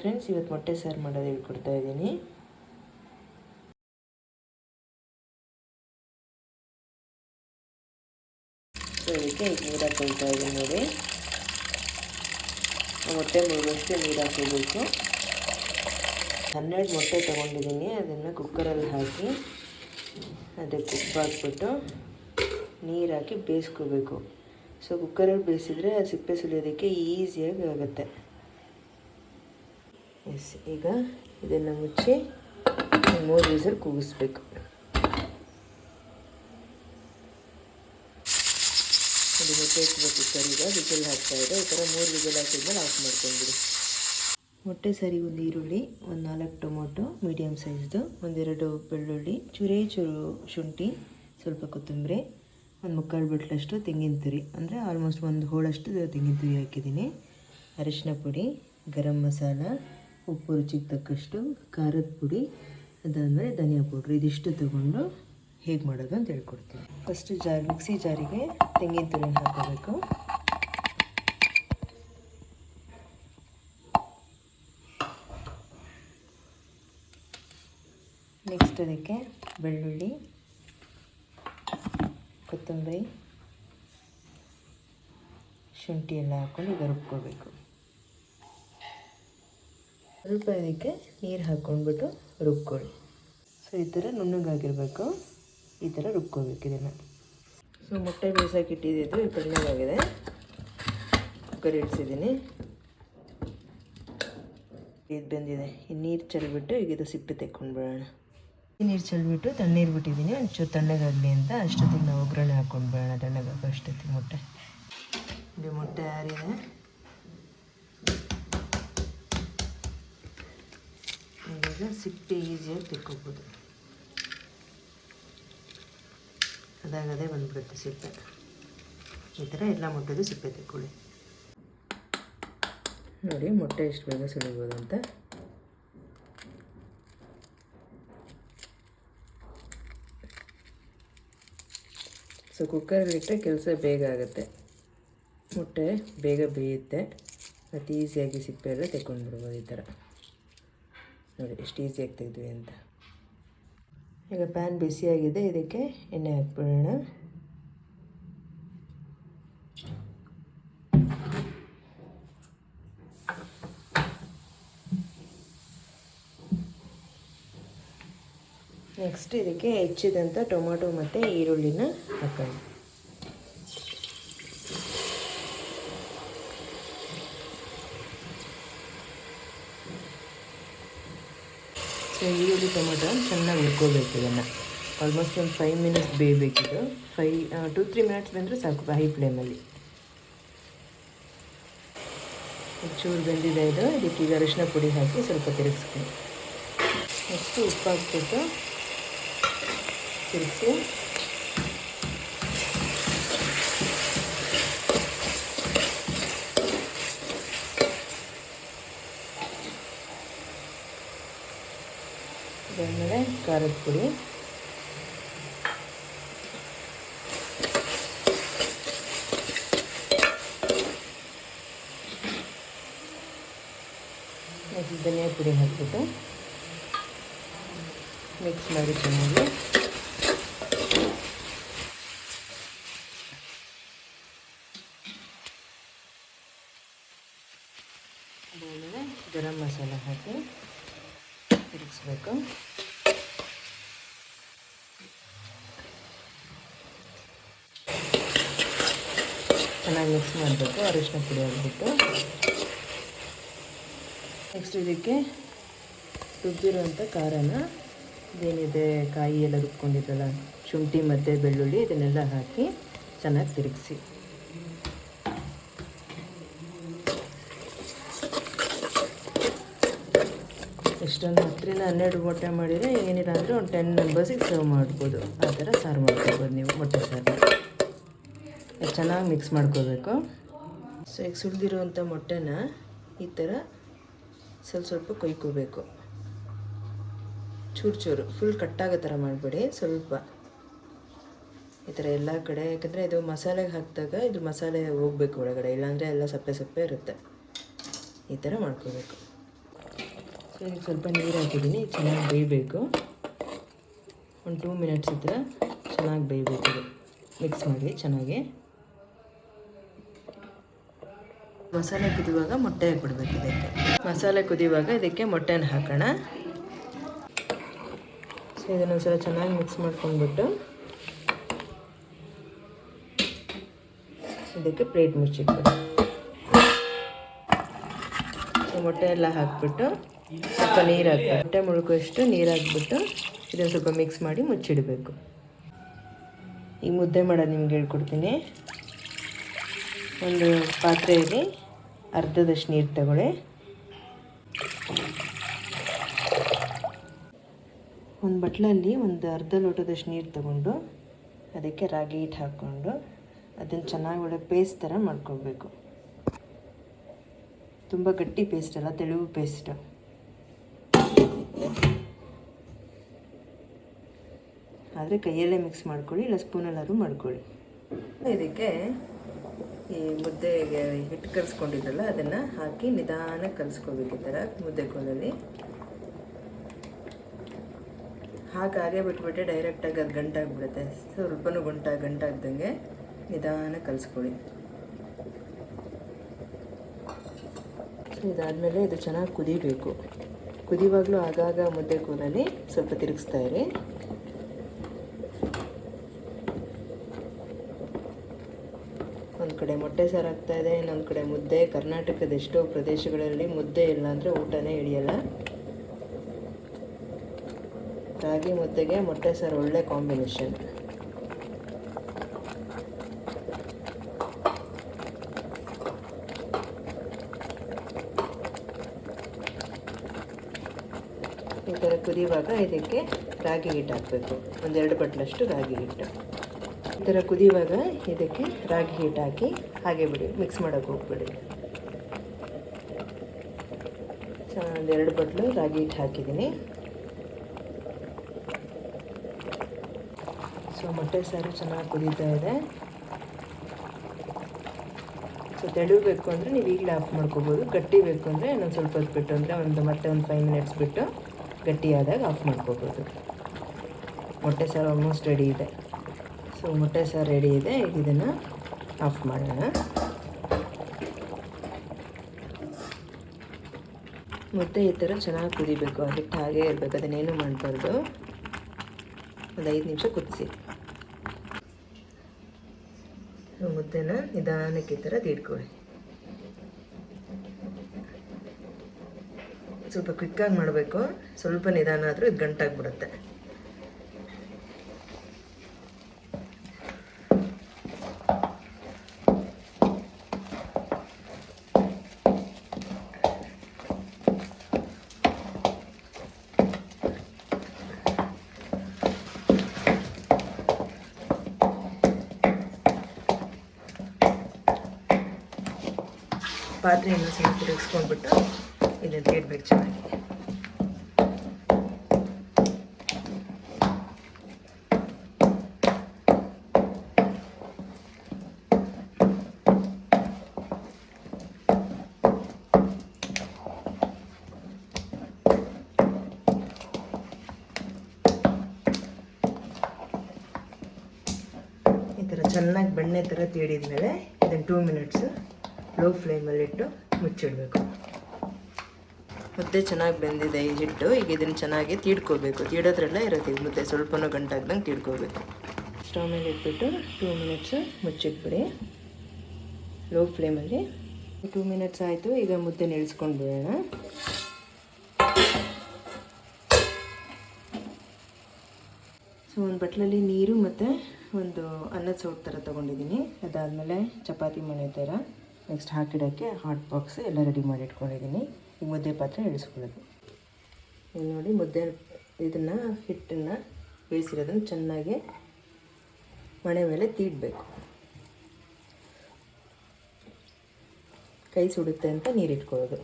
Friends, ಇವತ್ತು ಮೊಟ್ಟೆ ಸಾರು ಮಾಡೋದು ಹೇಳ್ಕೊಡ್ತಾ ಇದ್ದೀನಿ. ಸೊ ಇದಕ್ಕೆ ಈಗ ನೀರು ಹಾಕ್ಕೊಳ್ತಾ ಇದ್ದೀನಿ ನೋಡಿ. ಮೊಟ್ಟೆ ಮುಳುಗಷ್ಟು ನೀರು ಹಾಕೋಬೇಕು. 12 ಮೊಟ್ಟೆ ತೊಗೊಂಡಿದ್ದೀನಿ. ಅದನ್ನು ಕುಕ್ಕರಲ್ಲಿ ಹಾಕಿ ಅದಕ್ಕೆ ಉಪ್ಪು ಹಾಕ್ಬಿಟ್ಟು ನೀರು ಹಾಕಿ ಬೇಯಿಸ್ಕೋಬೇಕು. ಸೊ ಕುಕ್ಕರಲ್ಲಿ ಬೇಯಿಸಿದ್ರೆ ಸಿಪ್ಪೆ ಸುಲಿಯೋದಕ್ಕೆ ಈಸಿಯಾಗಿ ಆಗುತ್ತೆ. ಎಸ್, ಈಗ ಇದನ್ನು ಮುಚ್ಚಿ 3 ವಿಸಲ್ ಕೂಗಿಸ್ಬೇಕು. ಇದು ಮೊಟ್ಟೆ ಇಟ್ಬೇಕು ಕುಕ್ಕರಿಗೆ. ವಿಸಲ್ ಹಾಕ್ತಾಯಿದೆ. ಈ ಥರ 3 ವಿಸಲ್ ಹಾಕಿದ್ಮೇಲೆ ಆಫ್ ಮಾಡ್ಕೊಂಡ್ಬಿಡಿ. ಮೊಟ್ಟೆ ಸಾರಿಗೆ ಒಂದು ಈರುಳ್ಳಿ, ಒಂದು 4 ಟೊಮೊಟೊ ಮೀಡಿಯಮ್ ಸೈಜ್ದು, 1-2 ಬೆಳ್ಳುಳ್ಳಿ, ಚೂರು ಶುಂಠಿ, ಸ್ವಲ್ಪ ಕೊತ್ತಂಬರಿ, ಒಂದು 3/4 ಬಟ್ಲಷ್ಟು ತೆಂಗಿನ ತುರಿ, ಅಂದರೆ ಆಲ್ಮೋಸ್ಟ್ 1 ಹೋಳಷ್ಟು ತೆಂಗಿನ ತುರಿ ಹಾಕಿದ್ದೀನಿ. ಅರಿಶಿನ ಪುಡಿ, ಗರಂ ಮಸಾಲ, ಉಪ್ಪು ರುಚಿಗೆ ತಕ್ಕಷ್ಟು, ಖಾರದ ಪುಡಿ, ಅದಾದಮೇಲೆ ಧನಿಯಾ ಪೌಡ್ರ್. ಇದಿಷ್ಟು ತೊಗೊಂಡು ಹೇಗೆ ಮಾಡೋದು ಅಂತ ಹೇಳ್ಕೊಡ್ತೀನಿ. ಫಸ್ಟು ಮಿಕ್ಸಿ ಜಾರಿಗೆ ತೆಂಗಿನ ತುರಿನ ಹಾಕೋಬೇಕು. ನೆಕ್ಸ್ಟ್ ಅದಕ್ಕೆ ಬೆಳ್ಳುಳ್ಳಿ, ಕೊತ್ತಂಬರಿ, ಶುಂಠಿ ಎಲ್ಲ ಹಾಕ್ಕೊಂಡು ಈಗ ರುಬ್ಕೋಬೇಕು. ಸ್ವಲ್ಪ ಇದಕ್ಕೆ ನೀರು ಹಾಕ್ಕೊಂಡ್ಬಿಟ್ಟು ರುಬ್ಕೊಳ್ಳಿ. ಸೊ ಈ ಥರ ನುಣ್ಣಗಾಗಿರಬೇಕು. ಈ ಥರ ರುಬ್ಕೋಬೇಕು ಇದನ್ನು. ಸೊ ಮೊಟ್ಟೆ ಬೇಯಿಸೋಕೆ ಇಟ್ಟಿದ್ದು ಈ ತಣ್ಣಗಾಗಿದೆ. ಕುಕ್ಕರ್ ಇಳಿಸಿದ್ದೀನಿ. ಇದು ಬೆಂದಿದೆ. ಈ ನೀರು ಚೆಲ್ಬಿಟ್ಟು ಈಗ ಇದು ಸಿಪ್ಪೆ ತೆಕ್ಕೊಂಡ್ಬಿಡೋಣ. ನೀರು ಚೆಲ್ಬಿಟ್ಟು ತಣ್ಣೀರು ಬಿಟ್ಟಿದ್ದೀನಿ. ಒಂಚೂರು ತಣ್ಣಗಾಗಲಿ ಅಂತ. ಅಷ್ಟೊತ್ತಿಗೆ ನಾವು ಒಗ್ಗರಣೆ ಹಾಕ್ಕೊಂಡು ಬಿಡೋಣ. ತಣ್ಣಗಾಗೋ ಅಷ್ಟೊತ್ತಿಗೆ ಮೊಟ್ಟೆ ಆರಿದೆ. ಈಗ ಸಿಪ್ಪೆ ಈಸಿಯಾಗಿ ತೆಕ್ಕೋಬೋದು. ಅದಾಗದೇ ಬಂದ್ಬಿಡುತ್ತೆ ಸಿಪ್ಪೆ. ಈ ಥರ ಎಲ್ಲ ಮೊಟ್ಟೆದು ಸಿಪ್ಪೆ ತೆಕ್ಕೊಳ್ಳಿ. ನೋಡಿ ಮೊಟ್ಟೆ ಎಷ್ಟು ಬೇಗ ಸುಲಿಬೋದು ಅಂತ. ಸೊ ಕುಕ್ಕರ್ಲಿಟ್ಟರೆ ಕೆಲಸ ಬೇಗ ಆಗುತ್ತೆ. ಮೊಟ್ಟೆ ಬೇಗ ಬೇಯುತ್ತೆ ಮತ್ತು ಈಸಿಯಾಗಿ ಸಿಪ್ಪೆ ಎಲ್ಲ ತೆಕ್ಕೊಂಡ್ಬಿಡ್ಬೋದು. ಈ ಥರ ನೋಡಿ ಎಷ್ಟು ಈಸಿಯಾಗಿ ತೆಗೆದ್ವಿ ಅಂತ. ಈಗ ಪ್ಯಾನ್ ಬಿಸಿಯಾಗಿದೆ. ಇದಕ್ಕೆ ಎಣ್ಣೆ ಹಾಕ್ಬಿಡೋಣ. ನೆಕ್ಸ್ಟ್ ಇದಕ್ಕೆ ಹೆಚ್ಚಿದಂಥ ಟೊಮೊಟೊ ಮತ್ತು ಈರುಳ್ಳಿನ ಹಾಕೋಣ. ಸೊ ಈರುಳ್ಳಿ ಟೊಮೊಟೊ ಚೆನ್ನಾಗಿ ಹುರ್ಕೋಬೇಕು. ಇದನ್ನು ಆಲ್ಮೋಸ್ಟ್ ಒಂದು 5 ಮಿನಿಟ್ಸ್ ಬೇಯಬೇಕಿದು. 2-3 ಮಿನಿಟ್ಸ್ ಬಂದರೆ ಸಾಕು ಹೈ ಫ್ಲೇಮಲ್ಲಿ. ಚೂರು ಬೆಂದಿದೆ ಇದು. ಇದಕ್ಕೆ ಈಗ ಅರಿಶಿನ ಪುಡಿ ಹಾಕಿ ಸ್ವಲ್ಪ ತಿರುಗಿಸ್ತೀನಿ. ನೆಕ್ಸ್ಟು ಉಪ್ಪು ಹಾಕ್ಬಿಟ್ಟು ತಿರುಗಿಸಿ ಇದಾದಮೇಲೆ ಖಾರದ ಪುಡಿ, ನೆಕ್ಸ್ಟ್ ಧನಿಯಾ ಪುಡಿ ಹಾಕ್ಬಿಟ್ಟು ಮಿಕ್ಸ್ ಮಾಡಿ ಚೆನ್ನಾಗಿ. ಅದಾದಮೇಲೆ ಗರಂ ಮಸಾಲ ಹಾಕಿ ತಿರುಗಿಸ್ಬೇಕು. ಚೆನ್ನಾಗಿ ಮಿಕ್ಸ್ ಮಾಡಬೇಕು. ಅರಿಶಿನ ಪುಡಿ ಹಾಕ್ಬಿಟ್ಟು ನೆಕ್ಸ್ಟ್ ಇದಕ್ಕೆ ರುಬ್ಬಿರುವಂಥ ಖಾರನ, ಇದೇನಿದೆ ಕಾಯಿ ಎಲ್ಲ ರುಬ್ಕೊಂಡಿದ್ದಲ್ಲ, ಶುಂಠಿ ಮತ್ತು ಬೆಳ್ಳುಳ್ಳಿ, ಇದನ್ನೆಲ್ಲ ಹಾಕಿ ಚೆನ್ನಾಗಿ ತಿರುಗಿಸಿ. ಎಷ್ಟೊಂದು 10-12 ಮೊಟ್ಟೆ ಮಾಡಿದರೆ ಏನಿಲ್ಲ ಅಂದರೆ ಒಂದು 10 ಮೆಂಬರ್ಸಿಗೆ ಸರ್ವ್ ಮಾಡ್ಬೋದು. ಆ ಥರ ಸಾರು ಮಾಡ್ಕೊಬೋದು ನೀವು ಮೊಟ್ಟೆ ಸಾರು. ಚೆನ್ನಾಗಿ ಮಿಕ್ಸ್ ಮಾಡ್ಕೋಬೇಕು. ಸೊ ಈಗ ಸುಲಿದಿರುವಂಥ ಮೊಟ್ಟೆನ ಈ ಥರ ಸ್ವಲ್ಪ ಕೊಯ್ಕೋಬೇಕು. ಚೂರು ಫುಲ್ ಕಟ್ಟಾಗೋ ಥರ ಮಾಡಬೇಡಿ. ಸ್ವಲ್ಪ ಈ ಥರ ಎಲ್ಲ ಕಡೆ, ಯಾಕಂದರೆ ಇದು ಮಸಾಲೆಗೆ ಹಾಕಿದಾಗ ಇದು ಮಸಾಲೆ ಹೋಗಬೇಕು ಒಳಗಡೆ, ಇಲ್ಲಾಂದರೆ ಎಲ್ಲ ಸಪ್ಪೆ ಇರುತ್ತೆ. ಈ ಥರ ಮಾಡ್ಕೋಬೇಕು. ಸೊ ಈಗ ಸ್ವಲ್ಪ ನೀರು ಹಾಕಿದ್ದೀನಿ, ಚೆನ್ನಾಗಿ ಬೇಯಬೇಕು. ಒಂದು 2 ಮಿನಿಟ್ಸ್ ಹತ್ರ ಚೆನ್ನಾಗಿ ಬೇಯಬೇಕು. ಮಿಕ್ಸ್ ಮಾಡಿ ಚೆನ್ನಾಗಿ. ಮಸಾಲೆ ಕುದಿಯುವಾಗ ಮೊಟ್ಟೆ ಹಾಕ್ಬಿಡ್ಬೇಕು ಇದಕ್ಕೆ. ಮಸಾಲೆ ಕುದಿಯುವಾಗ ಇದಕ್ಕೆ ಮೊಟ್ಟೆನ ಹಾಕೋಣ. ಸೊ ಇದನ್ನೊಂದ್ಸಲ ಚೆನ್ನಾಗಿ ಮಿಕ್ಸ್ ಮಾಡ್ಕೊಂಡ್ಬಿಟ್ಟು ಇದಕ್ಕೆ ಪ್ಲೇಟ್ ಮುಚ್ಚಿಟ್ಬಿಟ್ಟು ಮೊಟ್ಟೆ ಎಲ್ಲ ಹಾಕ್ಬಿಟ್ಟು ಸ್ವಲ್ಪ ನೀರು ಹಾಕ್ಬಿಟ್ಟು ಮೊಟ್ಟೆ ಮುಳುಗುವಷ್ಟು ನೀರು ಹಾಕ್ಬಿಟ್ಟು ಇದನ್ನು ಸ್ವಲ್ಪ ಮಿಕ್ಸ್ ಮಾಡಿ ಮುಚ್ಚಿಡಬೇಕು. ಈಗ ಮುದ್ದೆ ಮಾಡೋದು ನಿಮ್ಗೆ ಹೇಳ್ಕೊಡ್ತೀನಿ. ಒಂದು ಪಾತ್ರೆಯಲ್ಲಿ ಅರ್ಧದಷ್ಟು ನೀರು ತಗೊಳ್ಳಿ. ಒಂದು ಬಟ್ಲಲ್ಲಿ ಒಂದು ಅರ್ಧ ಲೋಟದಷ್ಟು ನೀರು ತಗೊಂಡು ಅದಕ್ಕೆ ರಾಗಿ ಹಿಟ್ಟು ಹಾಕ್ಕೊಂಡು ಅದನ್ನು ಚೆನ್ನಾಗಿ ಒಳ್ಳೆ ಪೇಸ್ಟ್ ಥರ ಮಾಡ್ಕೊಳ್ಬೇಕು. ತುಂಬ ಗಟ್ಟಿ ಪೇಸ್ಟ್ ಅಲ್ಲ, ತೆಳುವು ಪೇಸ್ಟು. ಆದರೆ ಕೈಯಲ್ಲೇ ಮಿಕ್ಸ್ ಮಾಡ್ಕೊಳ್ಳಿ, ಇಲ್ಲ ಸ್ಪೂನಲ್ಲಾದ್ರೂ ಮಾಡ್ಕೊಳ್ಳಿ. ಇದಕ್ಕೆ ಈ ಮುದ್ದೆಗೆ ಹಿಟ್ಟು ಕಲಿಸ್ಕೊಂಡಿದ್ರಲ್ಲ ಅದನ್ನು ಹಾಕಿ ನಿಧಾನಕ್ಕೆ ಕಲಿಸ್ಕೋಬೇಕು. ಈ ಥರ ಮುದ್ದೆ ಕೋಲಲ್ಲಿ ಹಾಗೆ ಬಿಟ್ಬಿಟ್ಟೆ ಡೈರೆಕ್ಟಾಗಿ ಅದು ಗಂಟಾಗ್ಬಿಡುತ್ತೆ. ಸ್ವಲ್ಪನೂ ಗಂಟಾಗ್ದಂಗೆ ನಿಧಾನಕ್ಕೆ ಕಲಿಸ್ಕೊಳ್ಳಿ. ಇದಾದಮೇಲೆ ಇದು ಚೆನ್ನಾಗಿ ಕುದಿಬೇಕು. ಕುದಿವಾಗಲೂ ಆಗಾಗ ಮುದ್ದೆ ಕೋಲಲ್ಲಿ ಸ್ವಲ್ಪ ತಿರುಗಿಸ್ತಾ ಇರಿ. ಒಂದು ಕಡೆ ಮೊಟ್ಟೆ ಸಾರು ಆಗ್ತಾಯಿದೆ, ಇನ್ನೊಂದು ಕಡೆ ಮುದ್ದೆ. ಕರ್ನಾಟಕದ ಎಷ್ಟೋ ಪ್ರದೇಶಗಳಲ್ಲಿ ಮುದ್ದೆ ಇಲ್ಲ ಅಂದರೆ ಊಟನೇ ಹಿಡಿಯಲ್ಲ. ರಾಗಿ ಮುದ್ದೆಗೆ ಮೊಟ್ಟೆ ಸಾರು ಒಳ್ಳೆ ಕಾಂಬಿನೇಷನ್. ಈ ಥರ ಕುದಿಯುವಾಗ ಇದಕ್ಕೆ ರಾಗಿ ಹಿಟ್ಟು ಹಾಕಬೇಕು. 1-2 ಬಟ್ಲಷ್ಟು ರಾಗಿ ಹಿಟ್ಟು. ಈ ಥರ ಕುದಿಯುವಾಗ ಇದಕ್ಕೆ ರಾಗಿ ಹಿಟ್ಟು ಹಾಕಿ ಹಾಗೆ ಬಿಡಿ, ಮಿಕ್ಸ್ ಮಾಡೋಕ್ಕೆ ಹೋಗ್ಬಿಡಿ. 1-2 ಬಟ್ಲು ರಾಗಿ ಹಿಟ್ಟು ಹಾಕಿದ್ದೀನಿ. ಸೊ ಮೊಟ್ಟೆ ಸಾರು ಚೆನ್ನಾಗಿ ಕುದೀತಾ ಇದೆ. ಸೊ ತೆಳು ಬೇಕು ಅಂದರೆ ನೀವು ಈಗಲೇ ಆಫ್ ಮಾಡ್ಕೋಬೋದು. ಗಟ್ಟಿ ಬೇಕು ಅಂದರೆ ಇನ್ನೊಂದು ಸ್ವಲ್ಪ ಹೊತ್ತು ಬಿಟ್ಟು, ಅಂದರೆ ಮತ್ತೆ ಒಂದು 5 ಮಿನಿಟ್ಸ್ ಬಿಟ್ಟು ಗಟ್ಟಿಯಾದಾಗ ಆಫ್ ಮಾಡ್ಕೋಬೋದು. ಮೊಟ್ಟೆ ಸಾರು ಆಲ್ಮೋಸ್ಟ್ ರೆಡಿ ಇದೆ. ಸೊ ಮೊಟ್ಟೆ ಸಾರು ರೆಡಿ ಇದೆ. ಈಗ ಇದನ್ನು ಆಫ್ ಮಾಡೋಣ. ಮುದ್ದೆ ಈ ಥರ ಚೆನ್ನಾಗಿ ಕುದಿಬೇಕು. ಹಿಟ್ಟು ಹಾಗೇ ಇರಬೇಕು, ಅದನ್ನೇನು ಮಾಡಬಾರ್ದು. ಒಂದು 5 ನಿಮಿಷ ಕುದಿಸಿ. ಮುದ್ದೆನ ನಿಧಾನಕ್ಕೆ ಈ ಥರ ತೀಡ್ಕೊಳ್ಳಿ. ಸ್ವಲ್ಪ ಕ್ವಿಕ್ಕಾಗಿ ಮಾಡಬೇಕು. ಸ್ವಲ್ಪ ನಿಧಾನ ಆದರೂ ಇದು ಗಂಟಾಗ್ಬಿಡುತ್ತೆ. ಪಾತ್ರೆಯನ್ನು ಸ್ವಲ್ಪ ತಿರುಗಿಸ್ಕೊಂಡ್ಬಿಟ್ಟು ಇದನ್ನು ತೀಡ್ಬೇಕು ಚೆನ್ನಾಗಿ. ಈ ಥರ ಚೆನ್ನಾಗಿ ಬೆಣ್ಣೆ ಥರ ತೀಡಿದ್ಮೇಲೆ ಇದನ್ನು 2 ಮಿನಿಟ್ಸು ಲೋ ಫ್ಲೇಮಲ್ಲಿಟ್ಟು ಮುಚ್ಚಿಡಬೇಕು. ಮುದ್ದೆ ಚೆನ್ನಾಗಿ ಬೆಂದಿದೆ ಈ ಹಿಟ್ಟು. ಈಗ ಇದನ್ನು ಚೆನ್ನಾಗಿ ತೀಡ್ಕೋಬೇಕು. ತೀಡೋದ್ರಲ್ಲ ಇರುತ್ತೆ ಈ ಮುದ್ದೆ, ಸ್ವಲ್ಪನೂ ಗಂಟಾಗ್ದಂಗೆ ತೀಡ್ಕೋಬೇಕು. ಸ್ಟವ್ ಮೇಲೆ ಇಟ್ಬಿಟ್ಟು 2 ಮಿನಿಟ್ಸು ಮುಚ್ಚಿಟ್ಬಿಡಿ ಲೋ ಫ್ಲೇಮಲ್ಲಿ. 2 ಮಿನಿಟ್ಸ್ ಆಯಿತು. ಈಗ ಮುದ್ದೆ ಇಳಿಸ್ಕೊಂಡು ಬಿಡೋಣ. ಸೊ ಒಂದು ಬಟ್ಲಲ್ಲಿ ನೀರು ಮತ್ತು ಒಂದು ಅನ್ನದ ಸೌಟ್ ಥರ ತೊಗೊಂಡಿದ್ದೀನಿ. ಅದಾದಮೇಲೆ ಚಪಾತಿ ಮಣೆ ಥರ ನೆಕ್ಸ್ಟ್ ಹಾಕಿಡೋಕ್ಕೆ ಹಾಟ್ ಬಾಕ್ಸ್ ಎಲ್ಲ ರೆಡಿ ಮಾಡಿ ಇಟ್ಕೊಂಡಿದ್ದೀನಿ. ಈಗ ಮುದ್ದೆ ಪಾತ್ರೆ ಇಳಿಸ್ಕೊಳ್ಳೋದು. ಈಗ ನೋಡಿ ಮುದ್ದೆ ಇದನ್ನು ಹಿಟ್ಟನ್ನು ಬೇಯಿಸಿರೋದನ್ನು ಚೆನ್ನಾಗಿ ಮಣೆ ಮೇಲೆ ತೀಡಬೇಕು. ಕೈ ಸುಡುತ್ತೆ ಅಂತ ನೀರಿಟ್ಕೊಳ್ಳೋದು.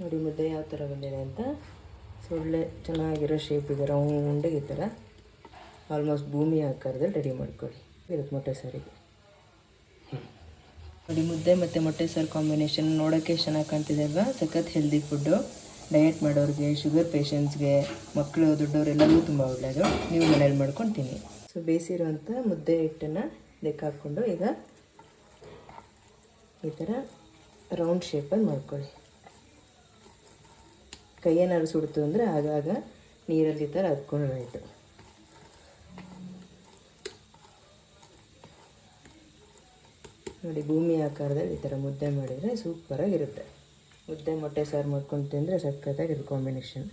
ನೋಡಿ ಮುದ್ದೆ ಯಾವ ಥರ ಬಂದಿದೆ ಅಂತ. ಒಳ್ಳೆ ಚೆನ್ನಾಗಿರೋ ಶೇಪಿಗೆ ರೌಂಡಿಗೆ ಈ ಥರ ಆಲ್ಮೋಸ್ಟ್ ಭೂಮಿ ಆಕಾರದಲ್ಲಿ ರೆಡಿ ಮಾಡ್ಕೊಳ್ಳಿ. ಇರುತ್ತೆ ಮೊಟ್ಟೆ ಸಾರಿಗೆ. ನೋಡಿ, ಮುದ್ದೆ ಮತ್ತು ಮೊಟ್ಟೆ ಸಾರು ಕಾಂಬಿನೇಷನ್ ನೋಡೋಕ್ಕೆ ಚೆನ್ನಾಗಿ ಕಾಣ್ತಿದೆ ಅಲ್ವಾ? ಸಖತ್ ಹೆಲ್ದಿ ಫುಡ್ಡು. ಡಯಟ್ ಮಾಡೋರಿಗೆ, ಶುಗರ್ ಪೇಷಂಟ್ಸ್ಗೆ, ಮಕ್ಕಳು, ದೊಡ್ಡವರೆಲ್ಲರಿಗೂ ತುಂಬ ಒಳ್ಳೆಯದು. ನೀವು ಮನೇಲಿ ಮಾಡ್ಕೊಂಡು ತಿನ್ನಿ. ಸೊ ಬೇಯಿಸಿರುವಂಥ ಮುದ್ದೆ ಹಿಟ್ಟನ್ನು ಲೆಕ್ಕ ಹಾಕ್ಕೊಂಡು ಈಗ ಈ ಥರ ರೌಂಡ್ ಶೇಪಲ್ಲಿ ಮಾಡ್ಕೊಳ್ಳಿ. ಕೈಯೇನಾದ್ರು ಸುಡ್ತು ಅಂದರೆ ಆಗಾಗ ನೀರಲ್ಲಿ ಈ ಥರ ಹತ್ಕೊಂಡ್ರೆ ಆಯಿತು. ನೋಡಿ, ಭೂಮಿ ಆಕಾರದಲ್ಲಿ ಈ ಥರ ಮುದ್ದೆ ಮಾಡಿದರೆ ಸೂಪರಾಗಿರುತ್ತೆ. ಮುದ್ದೆ ಮೊಟ್ಟೆ ಸಾರು ಮಾಡ್ಕೊಂಡು ತಿಂದರೆ ಸಖತ್ತಾಗಿರುತ್ತೆ ಕಾಂಬಿನೇಷನ್.